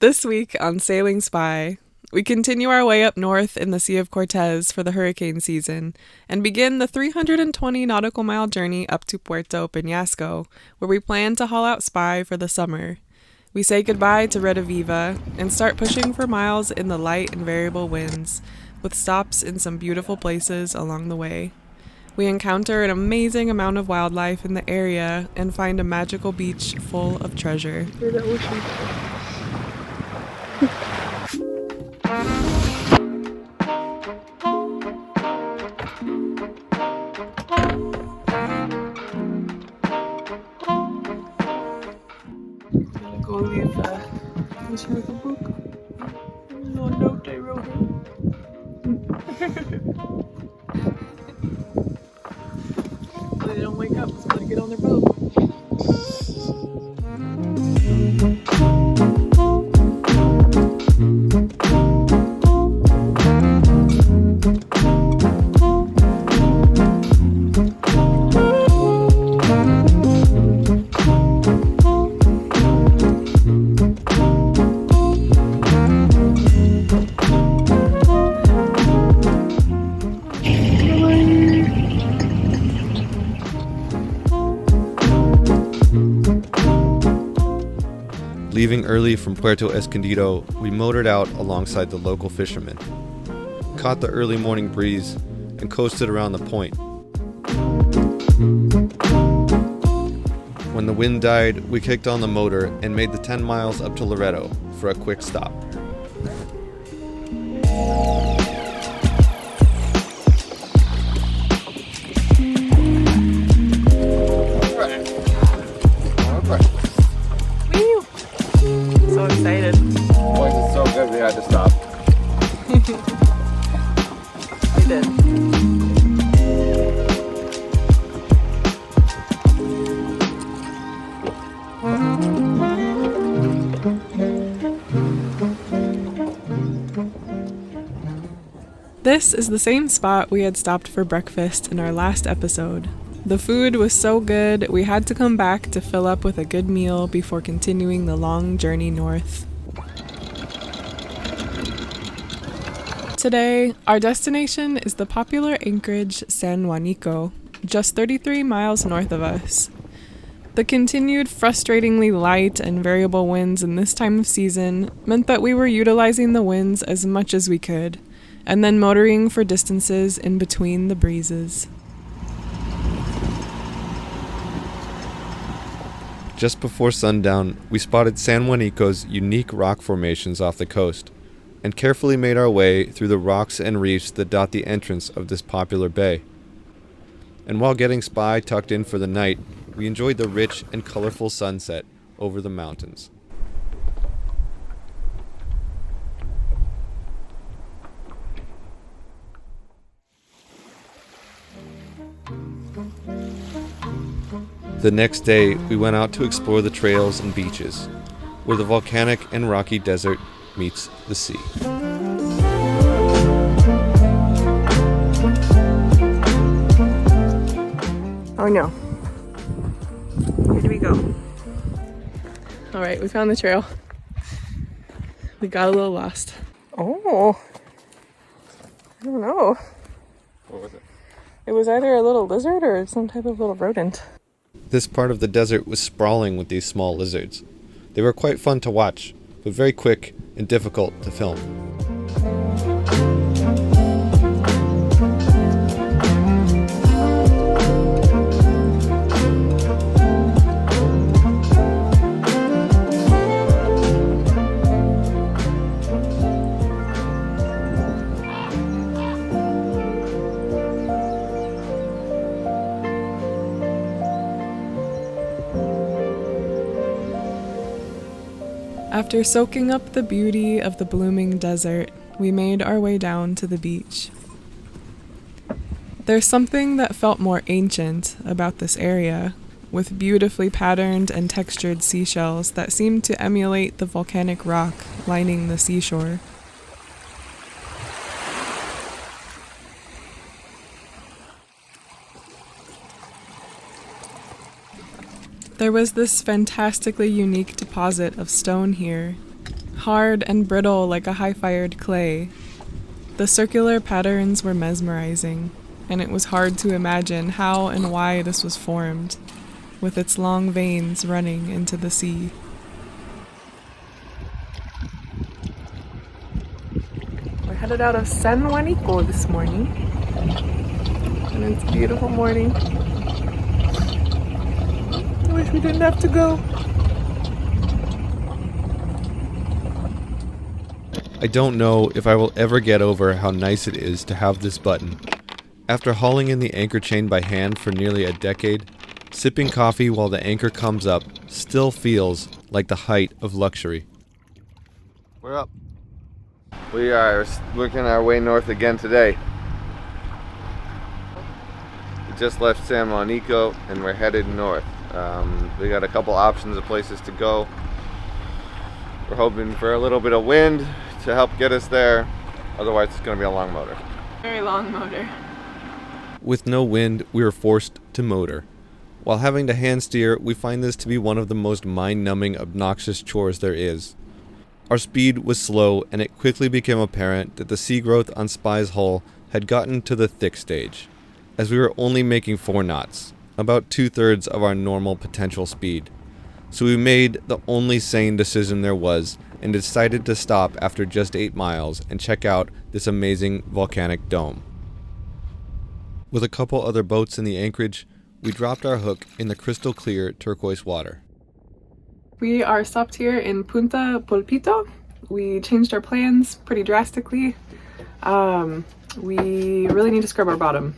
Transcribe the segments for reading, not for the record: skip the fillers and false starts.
This week on Sailing Spy, we continue our way up north in the Sea of Cortez for the hurricane season and begin the 320 nautical mile journey up to Puerto Peñasco, where we plan to haul out Spy for the summer. We say goodbye to Reda Viva and start pushing for miles in the light and variable winds, with stops in some beautiful places along the way. We encounter an amazing amount of wildlife in the area and find a magical beach full of treasure. Hear the ocean. I'm gonna go leave this here the book. No note I wrote her. So they don't wake up, so gotta get on their boat. Leaving early from Puerto Escondido, we motored out alongside the local fishermen, caught the early morning breeze, and coasted around the point. When the wind died, we kicked on the motor and made the 10 miles up to Loretto for a quick stop. So excited. Boys, it's so good we had to stop. We did. This is the same spot we had stopped for breakfast in our last episode. The food was so good, we had to come back to fill up with a good meal before continuing the long journey north. Today, our destination is the popular anchorage San Juanico, just 33 miles north of us. The continued frustratingly light and variable winds in this time of season meant that we were utilizing the winds as much as we could, and then motoring for distances in between the breezes. Just before sundown, we spotted San Juanico's unique rock formations off the coast, and carefully made our way through the rocks and reefs that dot the entrance of this popular bay. And while getting Spy tucked in for the night, we enjoyed the rich and colorful sunset over the mountains. The next day, we went out to explore the trails and beaches, where the volcanic and rocky desert meets the sea. Oh no. Where do we go? Alright, we found the trail. We got a little lost. Oh. I don't know. What was it? It was either a little lizard or some type of little rodent. This part of the desert was sprawling with these small lizards. They were quite fun to watch, but very quick and difficult to film. After soaking up the beauty of the blooming desert, we made our way down to the beach. There's something that felt more ancient about this area, with beautifully patterned and textured seashells that seemed to emulate the volcanic rock lining the seashore. There was this fantastically unique deposit of stone here, hard and brittle like a high-fired clay. The circular patterns were mesmerizing, and it was hard to imagine how and why this was formed, with its long veins running into the sea. We're headed out of San Juanico this morning, and it's a beautiful morning. I wish we didn't have to go. I don't know if I will ever get over how nice it is to have this button. After hauling in the anchor chain by hand for nearly a decade, sipping coffee while the anchor comes up still feels like the height of luxury. We're up. We are working our way north again today. We just left San Juanico and we're headed north. We got a couple options of places to go. We're hoping for a little bit of wind to help get us there. Otherwise it's going to be a long motor. Very long motor. With no wind, we were forced to motor. While having to hand steer, we find this to be one of the most mind-numbing, obnoxious chores there is. Our speed was slow, and it quickly became apparent that the sea growth on Spy's hull had gotten to the thick stage, as we were only making 4 knots, about 2/3 of our normal potential speed. So we made the only sane decision there was, and decided to stop after just 8 miles and check out this amazing volcanic dome. With a couple other boats in the anchorage, we dropped our hook in the crystal clear turquoise water. We are stopped here in Punta Pito. We changed our plans pretty drastically. We really need to scrub our bottom.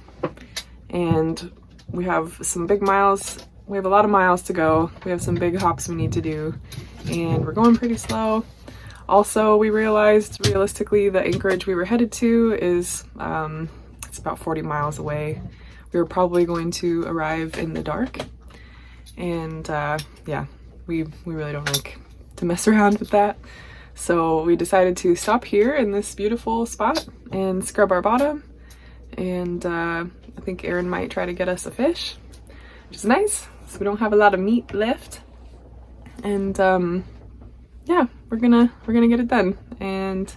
And we have some big miles. We have a lot of miles to go. We have some big hops we need to do. And we're going pretty slow. Also, we realized realistically the anchorage we were headed to is it's about 40 miles away. We were probably going to arrive in the dark. And yeah, we really don't like to mess around with that. So we decided to stop here in this beautiful spot and scrub our bottom. And I think Aaron might try to get us a fish, which is nice. So we don't have a lot of meat left. And yeah, we're gonna get it done and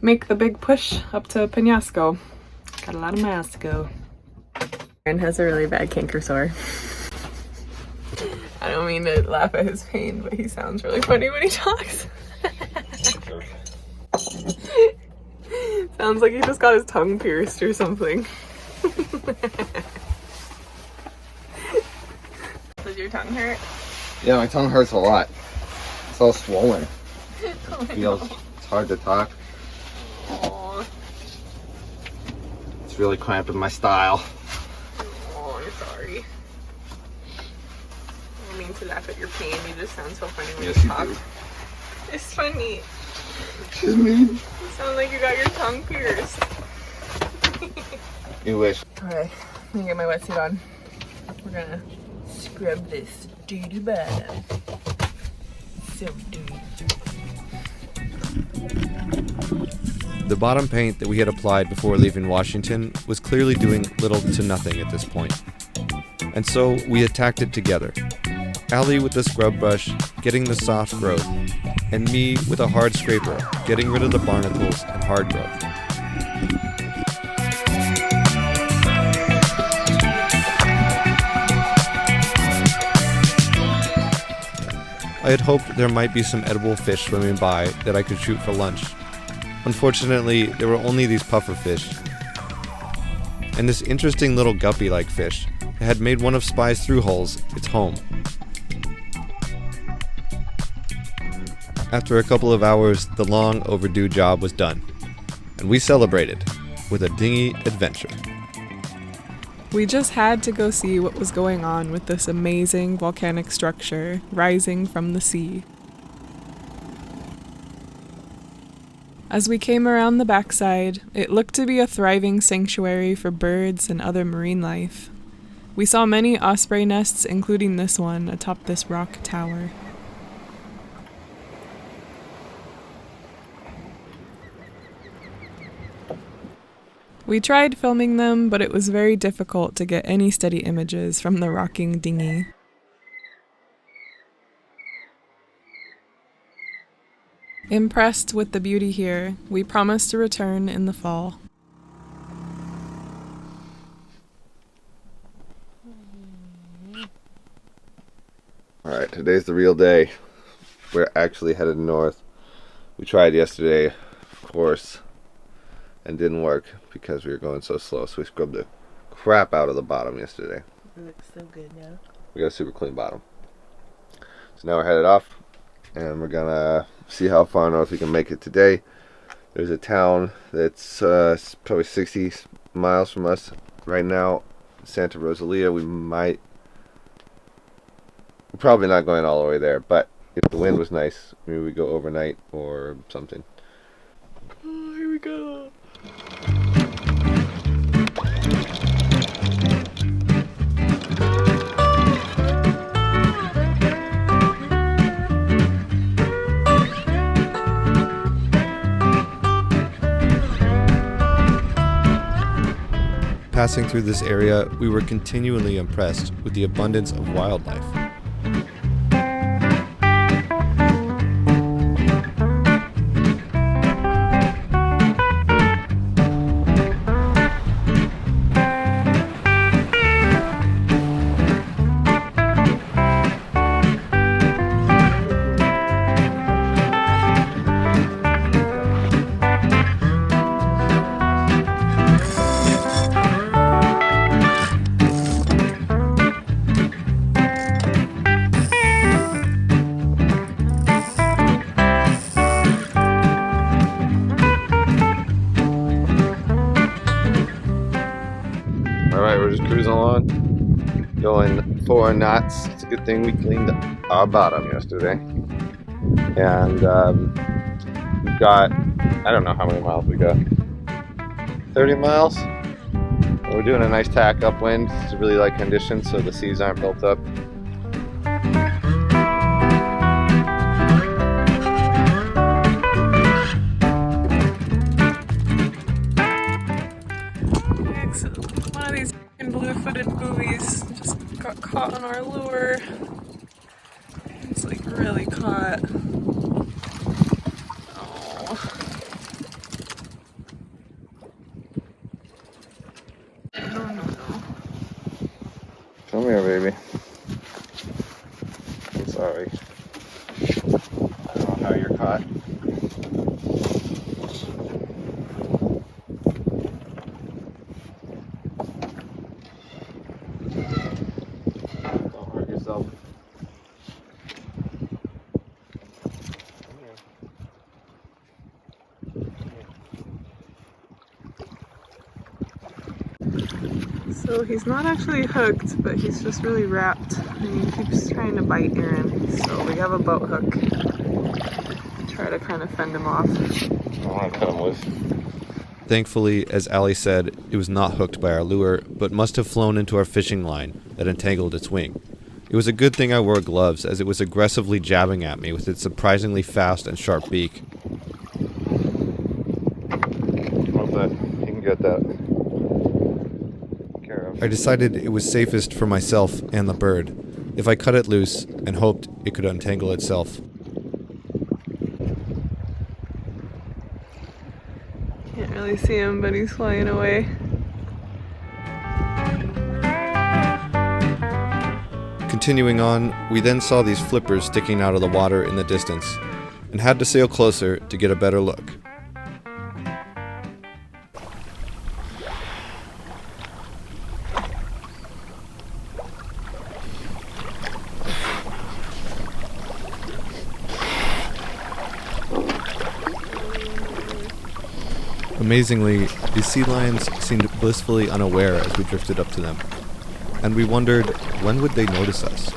make the big push up to Peñasco. Got a lot of miles to go. Aaron has a really bad canker sore. I don't mean to laugh at his pain, but he sounds really funny when he talks. Sounds like he just got his tongue pierced or something. Does your tongue hurt? Yeah, my tongue hurts a lot. It's all swollen. Oh Feels it's hard to talk. Aw. It's really cramped with my style. Oh, I'm sorry. I don't mean to laugh at your pain. You just sound so funny when Yes, you you talk. do. It's funny. Excuse me. You sound like you got your tongue pierced. You wish. Alright, let me get my wetsuit on. We're gonna scrub this dirty bottom. So dirty. The bottom paint that we had applied before leaving Washington was clearly doing little to nothing at this point. And so we attacked it together. Allie with the scrub brush, getting the soft growth, and me with a hard scraper, getting rid of the barnacles and hard growth. I had hoped there might be some edible fish swimming by that I could shoot for lunch. Unfortunately, there were only these puffer fish. And this interesting little guppy-like fish that had made one of Spy's through holes its home. After a couple of hours, the long overdue job was done, and we celebrated with a dinghy adventure. We just had to go see what was going on with this amazing volcanic structure rising from the sea. As we came around the backside, it looked to be a thriving sanctuary for birds and other marine life. We saw many osprey nests, including this one atop this rock tower. We tried filming them, but it was very difficult to get any steady images from the rocking dinghy. Impressed with the beauty here, we promise to return in the fall. Alright, today's the real day. We're actually headed north. We tried yesterday, of course, and didn't work because we were going so slow, so we scrubbed the crap out of the bottom yesterday. It looks so good now. We got a super clean bottom. So now we're headed off, and we're gonna see how far north we can make it today. There's a town that's probably 60 miles from us right now, Santa Rosalia. We're probably not going all the way there, but if the wind was nice, maybe we go overnight or something. Oh, here we go. Passing through this area, we were continually impressed with the abundance of wildlife. Alright, we're just cruising along, going 4 knots. It's a good thing we cleaned our bottom yesterday. And we've got, I don't know how many miles we got, 30 miles. We're doing a nice tack upwind. It's really light conditions, so the seas aren't built up. One of these blue-footed buoys just got caught on our lure. It's like really caught. Oh. No. Come here, baby. I'm sorry. I don't know how you're caught. Don't hurt yourself. So he's not actually hooked, but he's just really wrapped and he keeps trying to bite Aaron. So we have a boat hook. Try to kind of fend him off. I want to cut him loose. Thankfully, as Allie said, it was not hooked by our lure, but must have flown into our fishing line that entangled its wing. It was a good thing I wore gloves, as it was aggressively jabbing at me with its surprisingly fast and sharp beak. Hold that. You can get that. Care of. I decided it was safest for myself and the bird if I cut it loose and hoped it could untangle itself. Can't really see him, but he's flying away. Continuing on, we then saw these flippers sticking out of the water in the distance, and had to sail closer to get a better look. Amazingly, these sea lions seemed blissfully unaware as we drifted up to them, and we wondered, when would they notice us?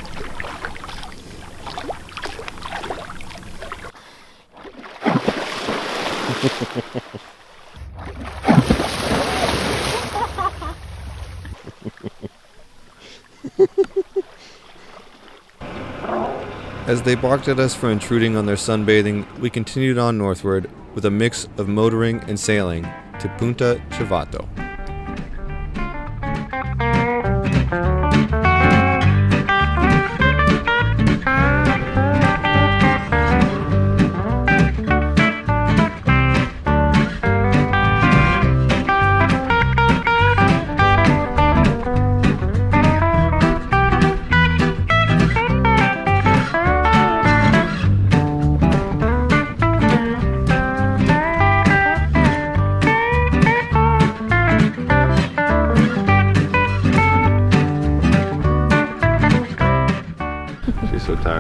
As they barked at us for intruding on their sunbathing, we continued on northward with a mix of motoring and sailing to Punta Chivato.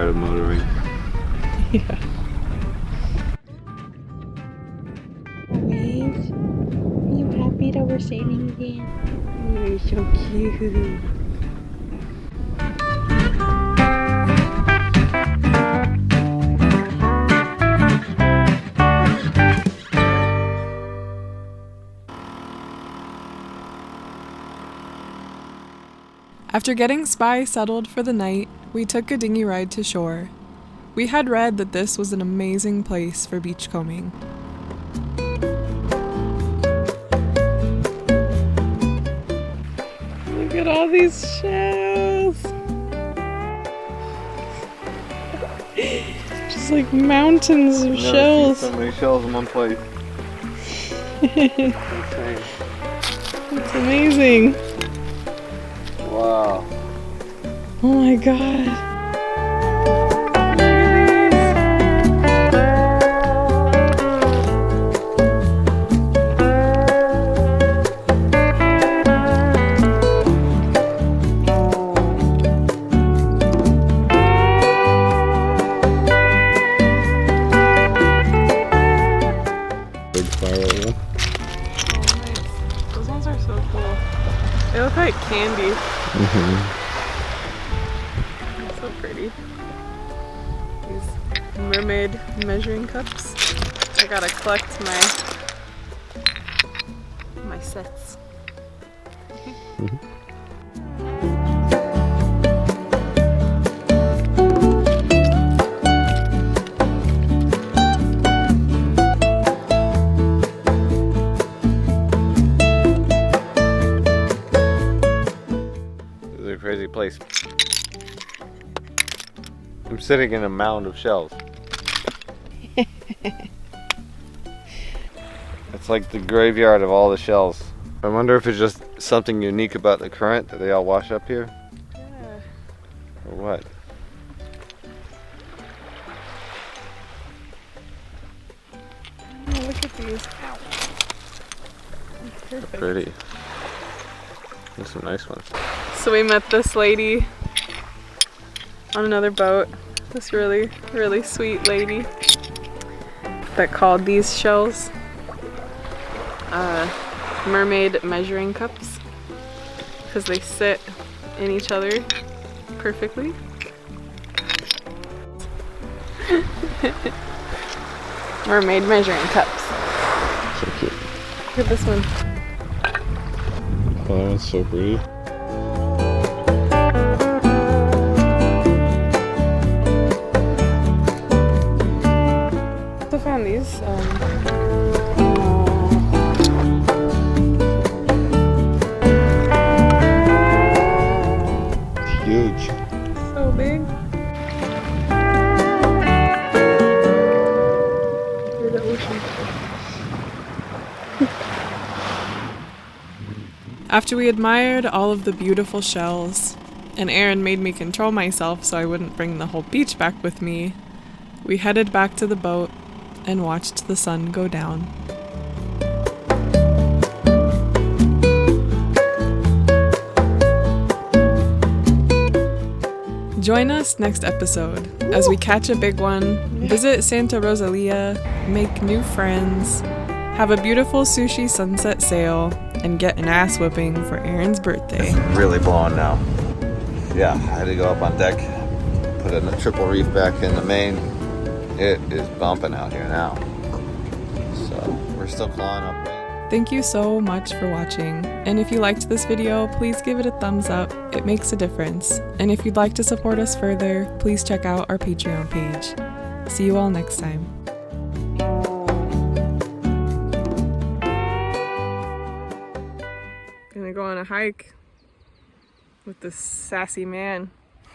tired of motoring. Yeah. Wave. Are you happy that we're sailing again? You're so cute. After getting Spy settled for the night, we took a dinghy ride to shore. We had read that this was an amazing place for beachcombing. Look at all these shells! Just like mountains of shells. So many shells in one place. It's amazing. Wow. Oh my god. Big spiral one. Oh, nice. Those ones are so cool. They look like candy. So pretty. These mermaid measuring cups. I gotta collect my sets. This is a crazy place. I'm sitting in a mound of shells. It's like the graveyard of all the shells. I wonder if it's just something unique about the current that they all wash up here, Yeah. or what? Oh, look at these. Ow. Perfect. Pretty. There's some nice ones. So we met this lady on another boat. This really, really sweet lady that called these shells mermaid measuring cups because they sit in each other perfectly. Mermaid measuring cups. So cute. Look at this one. Oh, that one's so pretty. I found these. Huge. So big. Look at the ocean. After we admired all of the beautiful shells, and Aaron made me control myself so I wouldn't bring the whole beach back with me, we headed back to the boat and watched the sun go down. Join us next episode as we catch a big one, visit Santa Rosalia, make new friends, have a beautiful sushi sunset sail, and get an ass whipping for Aaron's birthday. It's really blowing now. Yeah, I had to go up on deck, put a triple reef back in the main. It is bumping out here now. So we're still clawing up wind. Thank you so much for watching, and if you liked this video, please give it a thumbs up. It makes a difference. And if you'd like to support us further, please check out our Patreon page. See you all next time. Gonna go on a hike with this sassy man.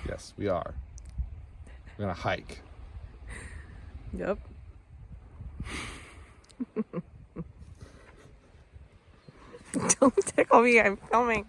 Yes, we are. We're gonna hike. Yep. Don't tickle me, I'm filming.